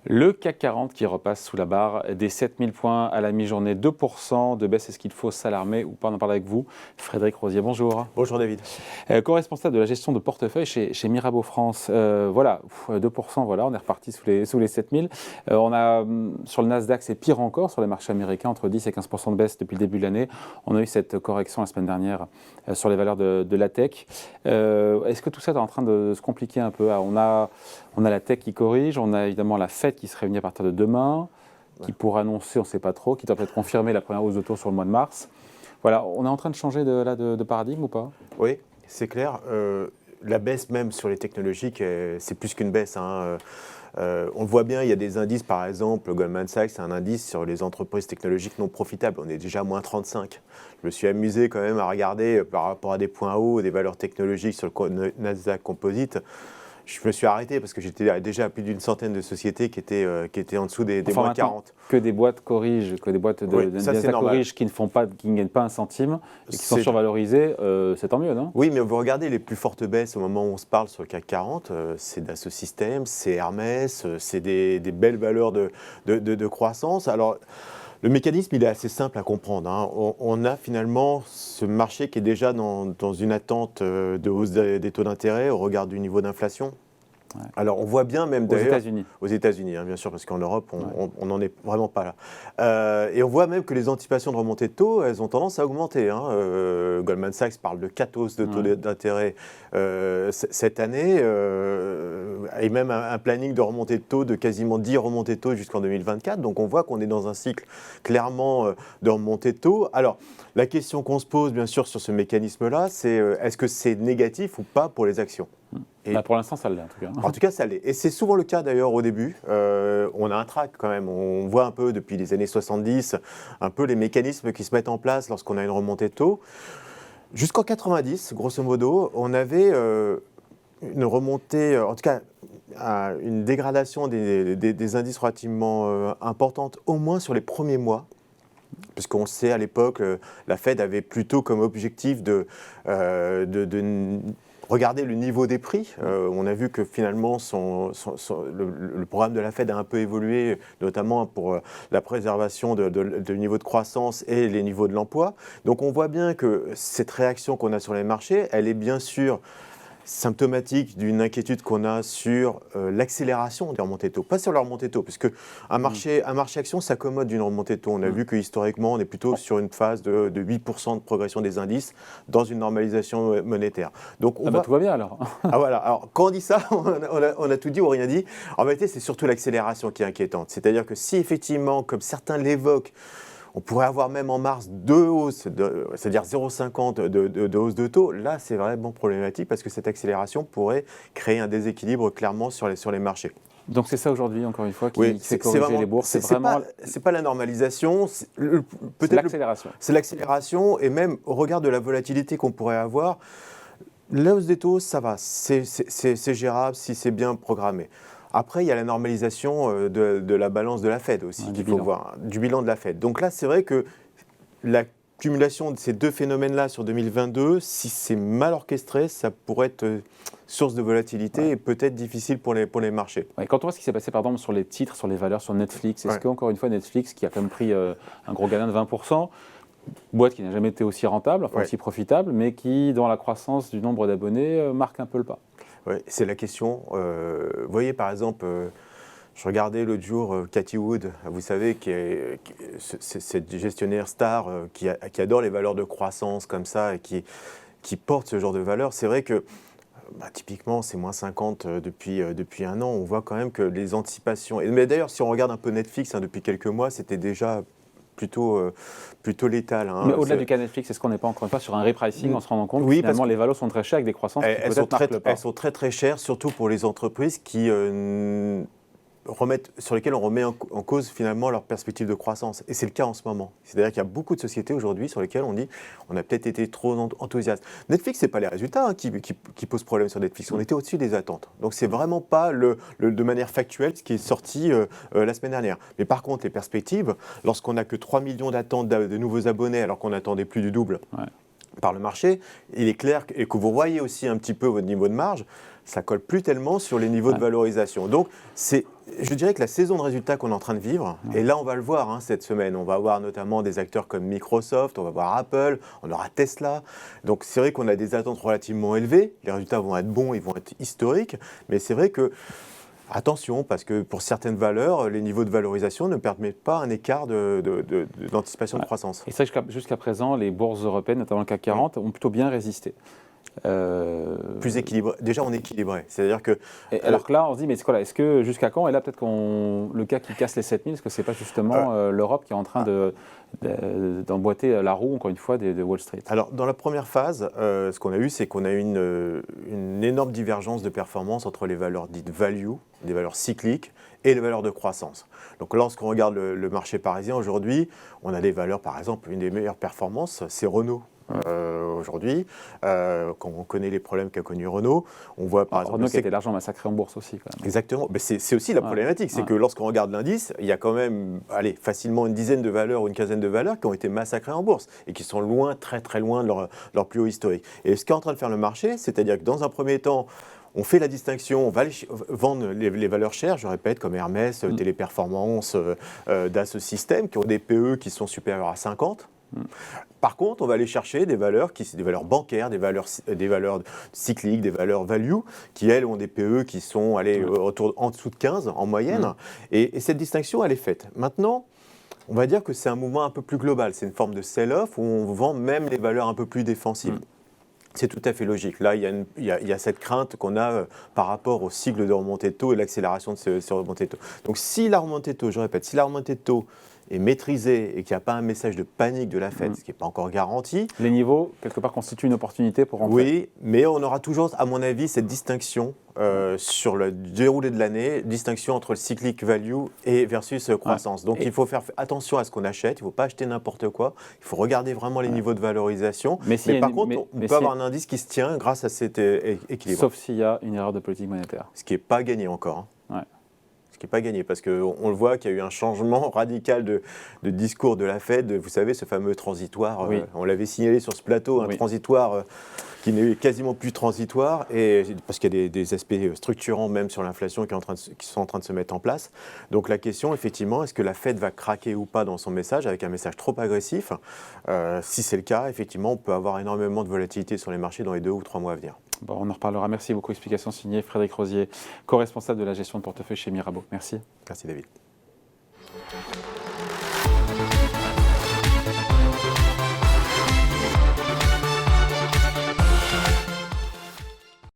Le CAC 40 qui repasse sous la barre des 7000 points à la mi-journée, 2% de baisse. Est-ce qu'il faut s'alarmer ou pas? On en parle avec vous. Frédéric Rosier, bonjour. Bonjour David. Co-responsable de la gestion de portefeuille chez Mirabeau France. Voilà, 2%, voilà, on est reparti sous les 7000. On a, sur le Nasdaq, c'est pire encore, sur les marchés américains, entre 10 et 15% de baisse depuis le début de l'année. On a eu cette correction la semaine dernière sur les valeurs de la tech. Est-ce que tout ça est en train de se compliquer un peu? On a la tech qui corrige, on a évidemment la Fed qui se réunit à partir de demain, qui pourrait annoncer, on ne sait pas trop, qui doit peut-être confirmer la première hausse de taux sur le mois de mars. Voilà, on est en train de changer de paradigme ou pas? Oui, c'est clair. La baisse même sur les technologiques, c'est plus qu'une baisse. On le voit bien, il y a des indices, par exemple, Goldman Sachs, c'est un indice sur les entreprises technologiques non profitables. On est déjà à moins 35. Je me suis amusé quand même à regarder par rapport à des points hauts, des valeurs technologiques sur le Nasdaq Composite. Je me suis arrêté parce que j'étais déjà à plus d'une centaine de sociétés qui étaient en dessous des moins 40. Que des boîtes corrigent, que des boîtes corrigent qui ne gagnent pas un centime et qui sont survalorisées, c'est tant mieux, non? Oui, mais vous regardez les plus fortes baisses au moment où on se parle sur le CAC 40, c'est Dassault Systèmes, c'est Hermès, c'est des belles valeurs de croissance. Alors, le mécanisme, il est assez simple à comprendre. On a finalement ce marché qui est déjà dans une attente de hausse des taux d'intérêt au regard du niveau d'inflation. Ouais. Alors, on voit bien même d'ailleurs… Aux États-Unis, bien sûr, parce qu'en Europe, on n'en est vraiment pas là. Et on voit même que les anticipations de remontée de taux, elles ont tendance à augmenter. Goldman Sachs parle de 4 hausses de taux d'intérêt cette année, et même un planning de remontée de taux de quasiment 10 remontées de taux jusqu'en 2024. Donc, on voit qu'on est dans un cycle clairement de remontée de taux. Alors, la question qu'on se pose, bien sûr, sur ce mécanisme-là, c'est est-ce que c'est négatif ou pas pour les actions ? Pour l'instant, ça l'est en tout cas. En tout cas, ça l'est. Et c'est souvent le cas d'ailleurs au début. On a un track quand même. On voit un peu depuis les années 70, un peu les mécanismes qui se mettent en place lorsqu'on a une remontée de taux. Jusqu'en 90, grosso modo, on avait une remontée, en tout cas une dégradation des indices relativement importante, au moins sur les premiers mois. Puisqu'on sait à l'époque, la Fed avait plutôt comme objectif de regarder le niveau des prix. On a vu que finalement, le programme de la Fed a un peu évolué, notamment pour la préservation du niveau de croissance et les niveaux de l'emploi. Donc on voit bien que cette réaction qu'on a sur les marchés, elle est bien sûr symptomatique d'une inquiétude qu'on a sur l'accélération des remontées de taux, pas sur la remontée de taux, puisque un marché action s'accommode d'une remontée de taux. On a vu que historiquement, on est plutôt sur une phase de 8% de progression des indices dans une normalisation monétaire. Donc tout va bien alors. Voilà. Alors quand on dit ça, on a tout dit ou rien dit. En réalité, c'est surtout l'accélération qui est inquiétante. C'est-à-dire que si effectivement, comme certains l'évoquent, on pourrait avoir même en mars 2 hausses, c'est-à-dire 0,50 de hausse de taux. Là, c'est vraiment problématique parce que cette accélération pourrait créer un déséquilibre clairement sur les marchés. Donc c'est ça aujourd'hui, encore une fois, qui fait corriger les bourses. C'est pas la normalisation, c'est l'accélération. C'est l'accélération et même au regard de la volatilité qu'on pourrait avoir, la hausse des taux, ça va, c'est gérable si c'est bien programmé. Après, il y a la normalisation de la balance de la Fed aussi, qu'il faut voir, du bilan de la Fed. Donc là, c'est vrai que l'accumulation de ces deux phénomènes-là sur 2022, si c'est mal orchestré, ça pourrait être source de volatilité et peut-être difficile pour les marchés. Ouais, quand on voit ce qui s'est passé par exemple sur les titres, sur les valeurs, sur Netflix, est-ce qu'encore une fois Netflix, qui a quand même pris un gros gain de 20%, boîte qui n'a jamais été aussi rentable, enfin aussi profitable, mais qui, dans la croissance du nombre d'abonnés, marque un peu le pas? Oui, c'est la question. Vous voyez, par exemple, je regardais l'autre jour Cathie Wood, vous savez, c'est cette gestionnaire star qui adore les valeurs de croissance comme ça et qui porte ce genre de valeurs. C'est vrai que, typiquement, c'est moins 50 depuis un an. On voit quand même que les anticipations… Mais d'ailleurs, si on regarde un peu Netflix, depuis quelques mois, c'était déjà plutôt létal. Mais au-delà du cas Netflix, est-ce qu'on n'est pas encore une fois sur un repricing en se rendant compte que finalement les valeurs sont très chères avec des croissances qui peut-être marquent le pas? Elles sont très très chères, surtout pour les entreprises qui sur lesquelles on remet en cause finalement leur perspective de croissance. Et c'est le cas en ce moment. C'est-à-dire qu'il y a beaucoup de sociétés aujourd'hui sur lesquelles on dit on a peut-être été trop enthousiaste. Netflix, ce n'est pas les résultats qui posent problème sur Netflix. On était au-dessus des attentes. Donc ce n'est vraiment pas de manière factuelle ce qui est sorti la semaine dernière. Mais par contre, les perspectives, lorsqu'on n'a que 3 millions d'attentes de nouveaux abonnés alors qu'on attendait plus du double, par le marché, il est clair et que vous voyez aussi un petit peu votre niveau de marge, ça colle plus tellement sur les niveaux de valorisation. Donc, je dirais que la saison de résultats qu'on est en train de vivre, et là on va le voir cette semaine, on va voir notamment des acteurs comme Microsoft, on va voir Apple, on aura Tesla. Donc c'est vrai qu'on a des attentes relativement élevées, les résultats vont être bons, ils vont être historiques, mais c'est vrai que attention, parce que pour certaines valeurs, les niveaux de valorisation ne permettent pas un écart d'anticipation de croissance. Et ça, jusqu'à présent, les bourses européennes, notamment le CAC 40, ont plutôt bien résisté. Plus équilibré. Déjà, on est équilibré. C'est-à-dire que. Alors que là, on se dit, mais c'est quoi là? Est-ce que jusqu'à quand? Et là, peut-être le cas qui casse les 7000, est-ce que c'est pas justement l'Europe qui est en train d'emboîter la roue, encore une fois, de Wall Street? Alors, dans la première phase, ce qu'on a eu, c'est qu'on a eu une énorme divergence de performance entre les valeurs dites value, des valeurs cycliques, et les valeurs de croissance. Donc, lorsqu'on regarde le marché parisien aujourd'hui, on a des valeurs, par exemple, une des meilleures performances, c'est Renault. Aujourd'hui, quand on connaît les problèmes qu'a connu Renault, on voit par exemple... Renault qui a été largement massacré en bourse aussi. Quand même. Exactement, mais c'est aussi la problématique, c'est que lorsqu'on regarde l'indice, il y a quand même facilement une dizaine de valeurs ou une quinzaine de valeurs qui ont été massacrées en bourse et qui sont loin, très très loin de leur plus haut historique. Et ce qu'est en train de faire le marché, c'est-à-dire que dans un premier temps, on fait la distinction, on va vendre les valeurs chères, je répète, comme Hermès, Téléperformance, Dassault Systèmes, qui ont des PE qui sont supérieurs à 50. Par contre, on va aller chercher des valeurs des valeurs bancaires, des valeurs cycliques, des valeurs value, qui elles ont des PE qui sont en dessous de 15 en moyenne. Et cette distinction, elle est faite. Maintenant, on va dire que c'est un mouvement un peu plus global. C'est une forme de sell-off où on vend même les valeurs un peu plus défensives. C'est tout à fait logique. Là, il y a cette crainte qu'on a par rapport au cycle de remontée de taux et l'accélération de ces remontées de taux. Donc, si la remontée de taux, je répète, si la remontée de taux est maîtrisée et qu'il n'y a pas un message de panique de la Fed, ce qui n'est pas encore garanti. Les niveaux, quelque part, constituent une opportunité pour rentrer. Oui, mais on aura toujours, à mon avis, cette distinction sur le déroulé de l'année, distinction entre le cyclique value et versus croissance. Donc il faut faire attention à ce qu'on achète, il ne faut pas acheter n'importe quoi, il faut regarder vraiment les niveaux de valorisation. Mais par contre, on peut avoir un indice qui se tient grâce à cet équilibre. Sauf s'il y a une erreur de politique monétaire. Ce qui n'est pas gagné encore. Ce qui n'est pas gagné, parce qu'on le voit qu'il y a eu un changement radical de discours de la Fed. Vous savez, ce fameux transitoire, on l'avait signalé sur ce plateau, un transitoire qui n'est quasiment plus transitoire, parce qu'il y a des aspects structurants même sur l'inflation qui sont en train de se mettre en place. Donc la question, effectivement, est-ce que la Fed va craquer ou pas dans son message, avec un message trop agressif? Si c'est le cas, effectivement, on peut avoir énormément de volatilité sur les marchés dans les 2 ou 3 mois à venir. Bon, on en reparlera. Merci beaucoup. Explication signée Frédéric Rosier, co-responsable de la gestion de portefeuille chez Mirabaud. Merci. Merci David.